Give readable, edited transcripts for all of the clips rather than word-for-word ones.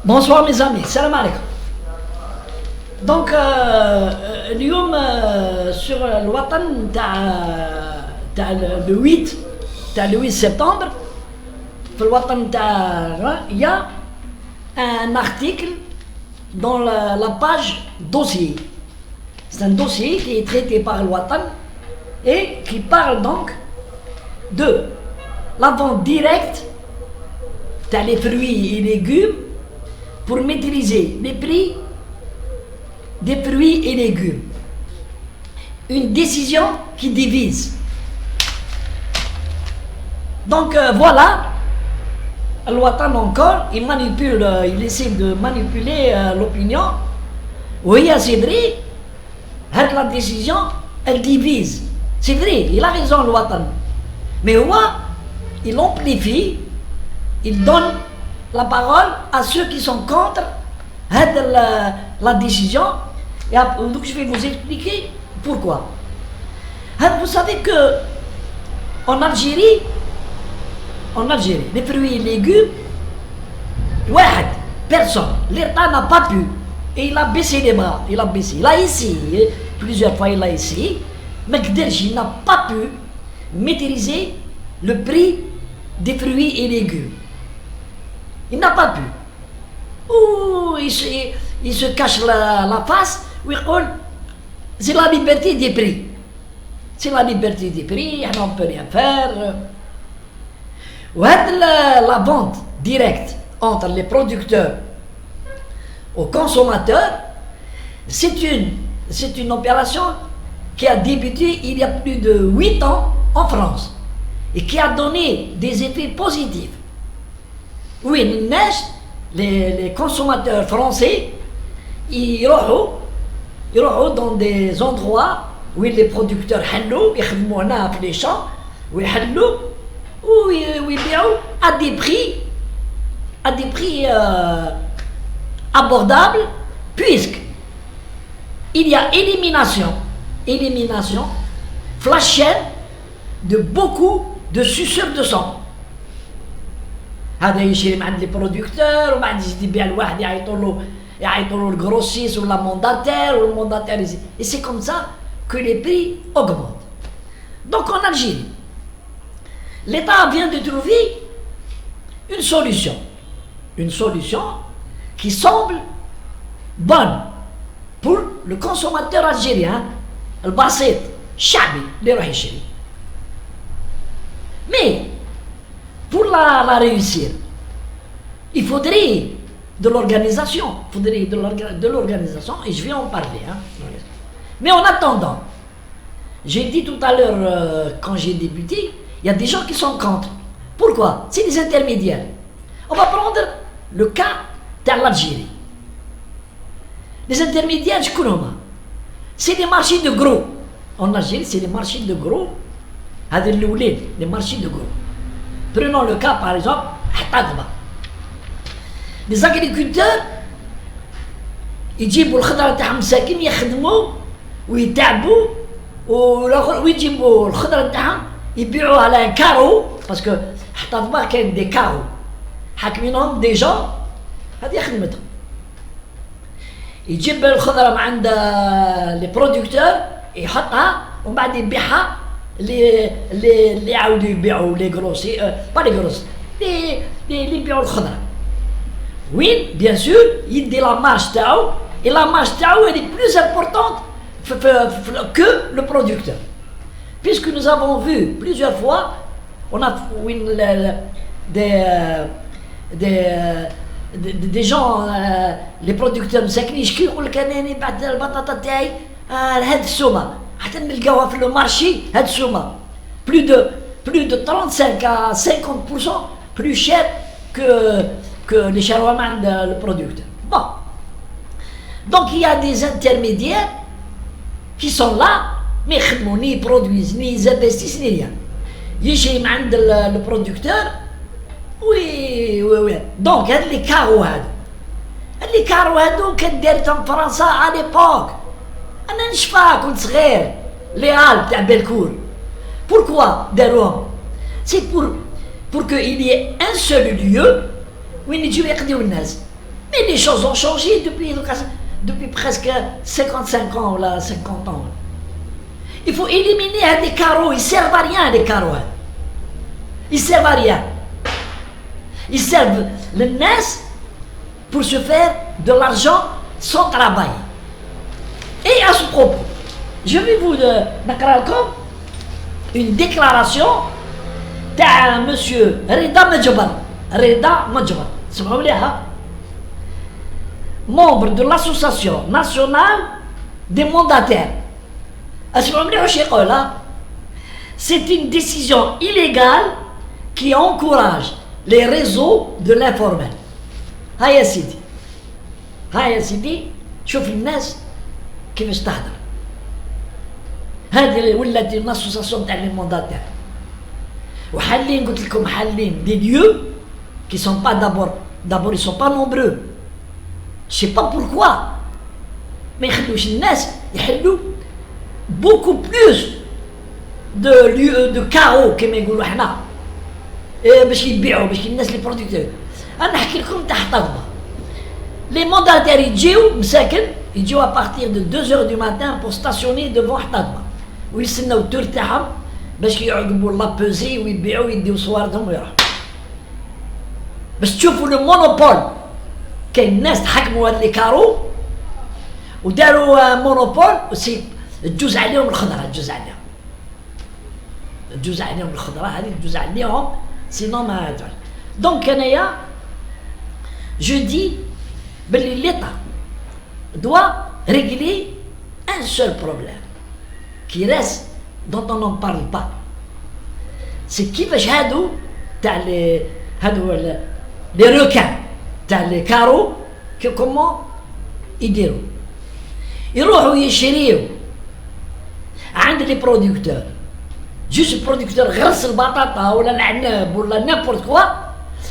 Bonsoir mes amis, salam alaikum. Donc, اليوم sur le Watan le 8 septembre, le Watan il y a un article dans la page dossier. C'est un dossier qui est traité par le Watan et qui parle donc de la vente directe des fruits et légumes pour maîtriser les prix des fruits et légumes. Une décision qui divise. Donc voilà, le Watan encore, il manipule, il essaie de manipuler l'opinion. Oui, c'est vrai, la décision, elle divise. C'est vrai, il a raison le Watan. Mais moi, il amplifie, il donne la parole à ceux qui sont contre la décision. Et donc je vais vous expliquer pourquoi. Vous savez que en Algérie, les fruits et légumes, personne, l'État n'a pas pu. Et il a baissé les bras, il a essayé, plusieurs fois il a essayé, mais il n'a pas pu maîtriser le prix des fruits et légumes. Il n'a pas pu. Ouh, il se cache la face. C'est la liberté des prix. C'est la liberté des prix, on ne peut rien faire. La vente directe entre les producteurs aux consommateurs, c'est une opération qui a débuté il y a plus de 8 ans en France et qui a donné des effets positifs. Oui, les consommateurs français, ils vont dans des endroits où les producteurs ils خدموا هنا في les champs où ils بيعوا à des prix abordables, puisque il y a élimination flashienne de beaucoup de suceurs de sang. هذا يشري من عند لي برودكتور وبعد يزيد يبيع لواحد يعيطوا له الغروسيس ولا mandataire ou le mandataire. Et c'est comme ça que les prix augmentent. Donc en Algérie, l'État vient de trouver une solution qui semble bonne pour le consommateur algérien, le basit, الشعبي اللي يروح يشري. Mais pour la réussir, il faudrait de l'organisation. Et je vais en parler. Mais en attendant, j'ai dit tout à l'heure, quand j'ai débuté, il y a des gens qui sont contre. Pourquoi? C'est des intermédiaires. On va prendre le cas de l'Algérie. Les intermédiaires, je connais pas. C'est des marchés de gros. En Algérie, c'est des marchés de gros. Les marchés de gros. Prenons le cas par exemple, les agriculteurs, يجيبوا الخضرة تاعهم مساكين يخدموا ويتعبوا ويجيبوا الخضرة تاعهم يبيعوها على كارو باسكو حتى دابا كاين دي كارو حاكمينهم دي جون هذه خدمتهم. يجيب الخضرة من عند لي برودكتور يحطها ومن بعد يبيعها اللي يعاودوا يبيعوا لي غروسي با لي غروس اللي يبيعوا الخضره. Oui, bien sûr, il dit la marge تاعو et la marge تاعو elle est plus importante que le producteur, puisque nous avons vu plusieurs fois, on a des gens, les producteurs مساكين يشكي يقول لك انا بعد البطاطا تاعي هاد السومه حتى نلقاوها في المارشي هاد السومه plus de 35 à 50% plus cher que les charwamans le producteur. Bon. Donc il y a des intermédiaires qui sont là, mais ils produisent, ni ils investissent, ni rien. يجي من عند le producteur. Oui. Donc les carreaux هادو كان دارتهم فرنسا à l'époque. أنا نشفى كنت صغير les halles تاع بالكور. Pourquoi داروهم؟ C'est pour qu'il y ait un seul lieu وين يجيو يقضيو الناس. Mais les choses ont changé depuis presque 55 ans, là, 50 ans. Il faut éliminer des carreaux, ils ne servent à rien, les carreaux. Ils ne servent à rien. Ils servent le NES pour se faire de l'argent sans travail. Et à ce propos, je vais vous déclarer une déclaration de monsieur Reda Medjbar. Membre de l'association nationale des mandataires. C'est une décision illégale qui encourage les réseaux de l'informel. هيا سيدي شوف الناس كيفاش تهدر. هذه اللي ولات الاسوسياسيون تاع لي مونداتير وحالين قلت لكم حالين دي lieux qui sont pas d'abord ils sont pas nombreux. Je sais pas pourquoi ما يخلوش الناس يحلوا beaucoup plus de lieux de chaos كما يقولوا حنا باش يبيعوا باش الناس لي برودكتور. انا نحكي لكم تحت طلبه لي مونداتير يجيو مساكن يجيو à partir de 2h du matin pour stationner devant حطابه ويستناو التور تاعهم باش يعقبوا لابوزي ويبيعوا ويديو صوارتهم ويروحوا باش تشوفوا لو مونوبول. كاين ناس تحكموا هاد لي كارو وداروا مونوبول وسي تجوز عليهم الخضره تجوز عليهم الخضره هذه تجوز عليهم سينو ما تعرف. دونك انايا je dis que l'État doit régler un seul problème qui reste, dont on n'en parle pas. C'est كيفاش هادو تاع les requins تاع les carreaux comment يديروا يروحوا يشريوا عند les producteurs جوج برودكتور غرس البطاطا ولا العنب ولا نابورت كوا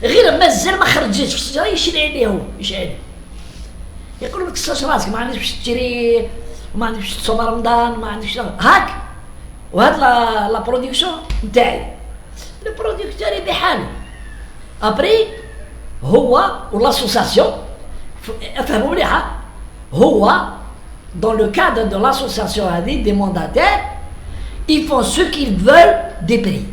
غير مازال ما خرجتش في الشجره يشري عليه هو يقول لك كساش راسك ما عندكش باش تشري وما عندكش باش تصوم رمضان ما عندكش هاك وهاد لا برودكسيون نتاعي لو برودكتور يبيع حاله ابري هو والاسوسياسيون افهموا مليحه هو dans le cadre de l'association هذه des mandataires ils font ce qu'ils veulent des prix.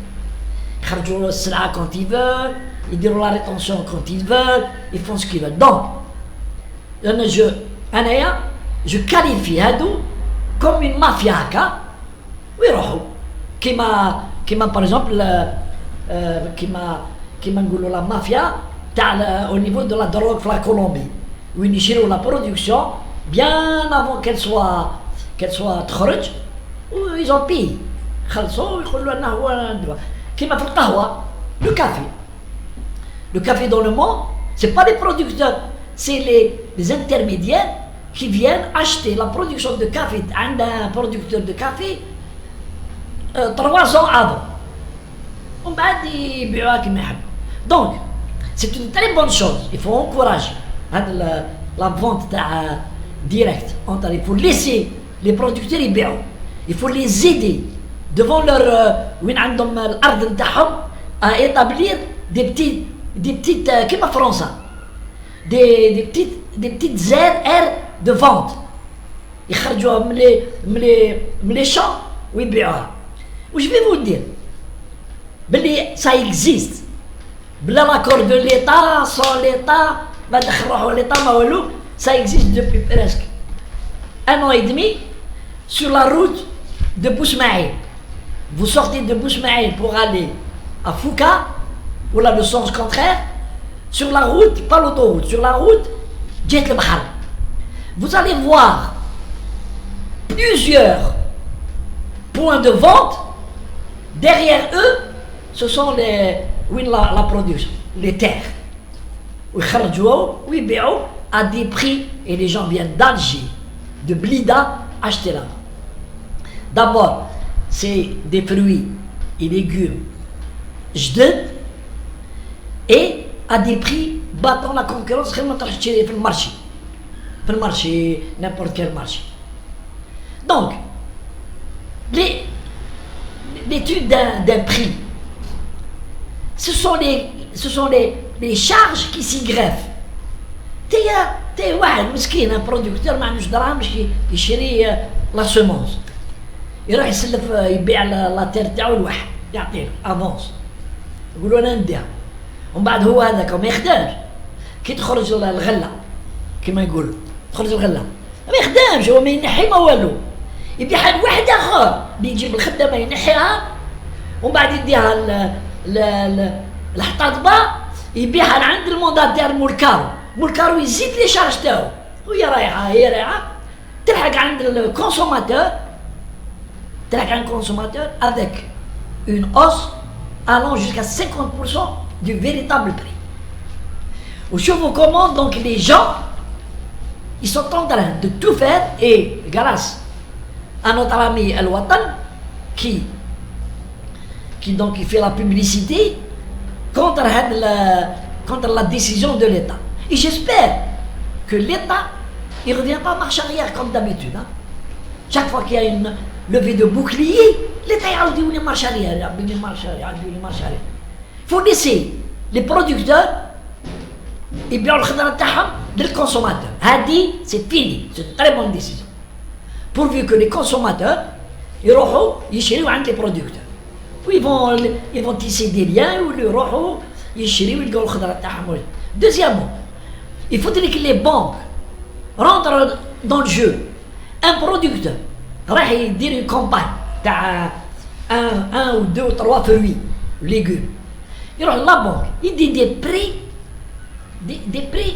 يخرجوا السلعه quand ils veulent يديروا la rétention quand ils veulent ils font ce qu'ils veulent. Donc أنايا je qualifie هادو comme une mafia هكا ويروحوا كيما par exemple كيما نقولوا la mafia تاع au niveau de la drogue في la Colombie وين يشيروا la production bien avant qu'elle soit تخرج ils ont payé خلصوا ويقولوا لنا هو كيما في القهوه le café dans le monde c'est pas des producteurs c'est les intermédiaires qui viennent acheter la production de café d'un producteur de café 3 ans avant ومن بعد يبيعوها كما يحبوا. Donc c'est une très bonne chose, il faut encourager la vente directe. Il faut laisser les producteurs يبيعوا, il faut les aider devant leur وين عندهم الارض نتاعهم à établir des petites كيما فرنسا des petites aires de vente يخرجوها من les champs ويبيعوها. و je vais vous dire بلي ça existe بلا l'accord de l'État sans l'État ما دخل روحو l'État ما والو, ça existe depuis presque 1 an et demi sur la route de Bousmaïl. Vous sortez de Bousmaïl pour aller à Fouca, ou là le sens contraire, sur la route, pas l'autoroute, sur la route Djet le Bahar. Vous allez voir plusieurs points de vente. Derrière eux, ce sont la production, les terres. Oui, à des prix, et les gens viennent d'Alger, de Blida, acheter là. D'abord, c'est des fruits et légumes جدد et à des prix battant la concurrence غير ما تروح تشري في المارشي n'importe quel marché. Donc l'étude d'un prix, ce sont les charges qui s'y greffent. تي واحد مسكين برودكتور ما عندوش دراهم باش يشري لا سومونس، يروح يسلف يبيع لا تير تاعو لواحد يعطيه افونس، يقولوا انا نديها، ومن بعد هو هذاك ما يخدمش، كي تخرج الغله كما يقولوا تخرج الغله ما يخدمش، هو ما ينحي ما والو، يبيعها لواحد اخر اللي يجيب الخدامه ينحيها ومن بعد يديها الحطاطبه يبيعها لعند المونداتير مولكارو يزيد لي شارج تاعو، وهي رايحه تلحق عند الكونسوماتور avec une hausse allant jusqu'à 50% du véritable prix. Je vous commande donc les gens, ils sont en train de tout faire, et grâce à notre ami El Watan qui donc il fait la publicité contre la décision de l'État. Et j'espère que l'État il ne revient pas marche arrière comme d'habitude. Hein. Chaque fois qu'il y a une levée de bouclier, l'État il marche arrière. Il faut laisser les producteurs et bien le consommateur. Hadi, c'est fini, c'est une très bonne décision. Pourvu que les consommateurs ils يشريوا عند les producteurs. Ils vont tisser des liens ou يروحوا يشريوا يلقاو الخضره تاعهم. Deuxièmement, il faudrait que les banques rentrent dans le jeu. Un producteur راح يدير une campagne تاع un ou deux ou trois fruits légumes, يروح la banque يدي des prix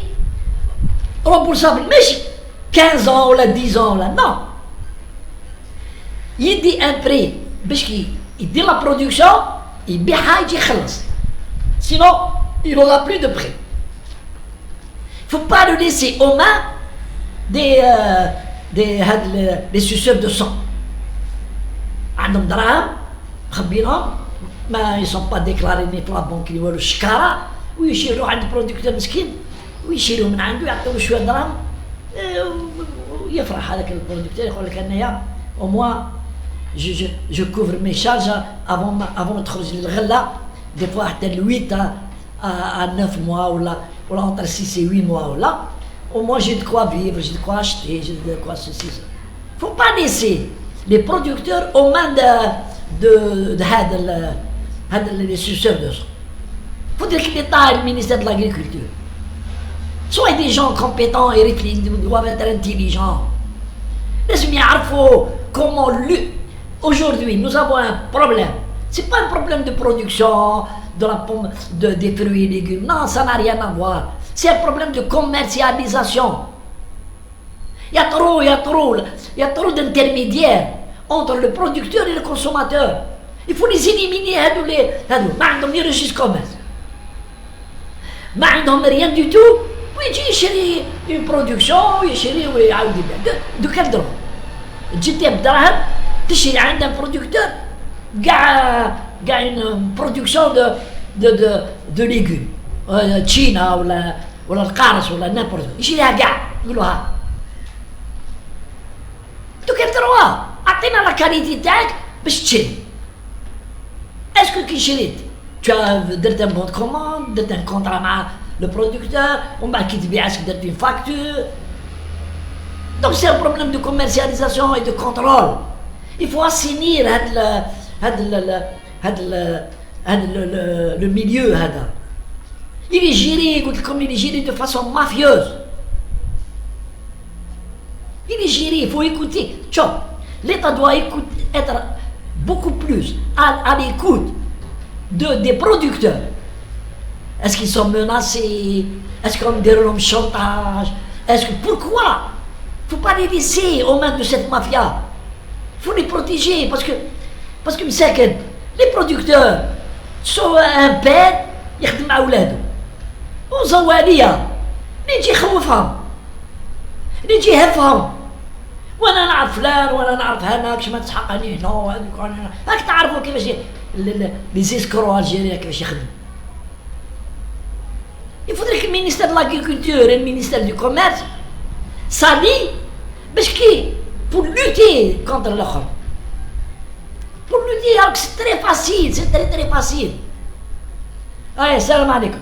remboursables ماشي 15 ans ولا 10 ans ولا non, يدي un prix باش كي يدير la production يبيعها يجي يخلص, sinon il n'aura plus de prix. Il ne faut pas le laisser aux mains des suceurs de sang. عندهم دراهم مخبينهم ما ils sont pas déclarés ni في la banque يولوا الشكاره, ويشيروا عند برودكتور مسكين ويشيروا من عنده يعطيوه شويه دراهم ويفرح هذاك البرودكتور يقول لك انايا au moins je couvre mes charges avant ما تخرج للغله des fois حتى ل 8 à 9 mois ولا entre 6 et 8 mois ولا au moins j'ai de quoi vivre, j'ai de quoi acheter, j'ai de quoi ceci. Il ne faut pas laisser les producteurs aux mains les suceurs de sang. Il faudrait que l'État et le ministère de l'Agriculture soient des gens compétents et doivent être intelligents. Laissez-moi dire comment aujourd'hui nous avons un problème. Ce n'est pas un problème de production des fruits et légumes. Non, ça n'a rien à voir. C'est un problème de commercialisation. Il y a trop d'intermédiaires entre le producteur et le consommateur. Il faut les éliminer. ما عندهم ni registre commerce, ما عندهم rien du tout, ويجي يشري une production ويشري ويعاود يبيع. دو كان دروهم تجي بدراهم تشري عند un producteur كاع une production de légumes تشينا ولا القارص ولا نابورت يشريها كاع يقولوا ها انتو كديروها اعطينا لا كاليتي تاعك باش تشري. اسكو كي شريت درت ان بون كوموند, درت ان كونترا مع لو برودكتور, ومن بعد كي تبيع اسك درت اون فاكتور. دونك سي ان بروبليم دو كوميرسياليزاسيون اي دو كونترول. il faut assainir هذا le milieu هذا. Il est géré, comme il est géré de façon mafieuse. Il est géré, il faut écouter. L'État doit être beaucoup plus à l'écoute des producteurs. Est-ce qu'ils sont menacés? Est-ce qu'on déroule un chantage? Pourquoi? Il ne faut pas les laisser aux mains de cette mafia. Il faut les protéger parce que les producteurs sont un père يخدم مع أولاده وزوالية نجي يخوفهم نجي يهفهم, وانا نعرف فلان وانا نعرف هناك كش ما تسحقني هنا وهذوك هنا. راك تعرفوا كيفاش لي زيسكرو الجيريا كيفاش يخدموا. Il faudrait que le ministère de l'Agriculture et le ministère du Commerce s'allient pour lutter contre l'autre. Pour lutter, alors que c'est très facile, c'est très très facile. Allez, salam alaikum.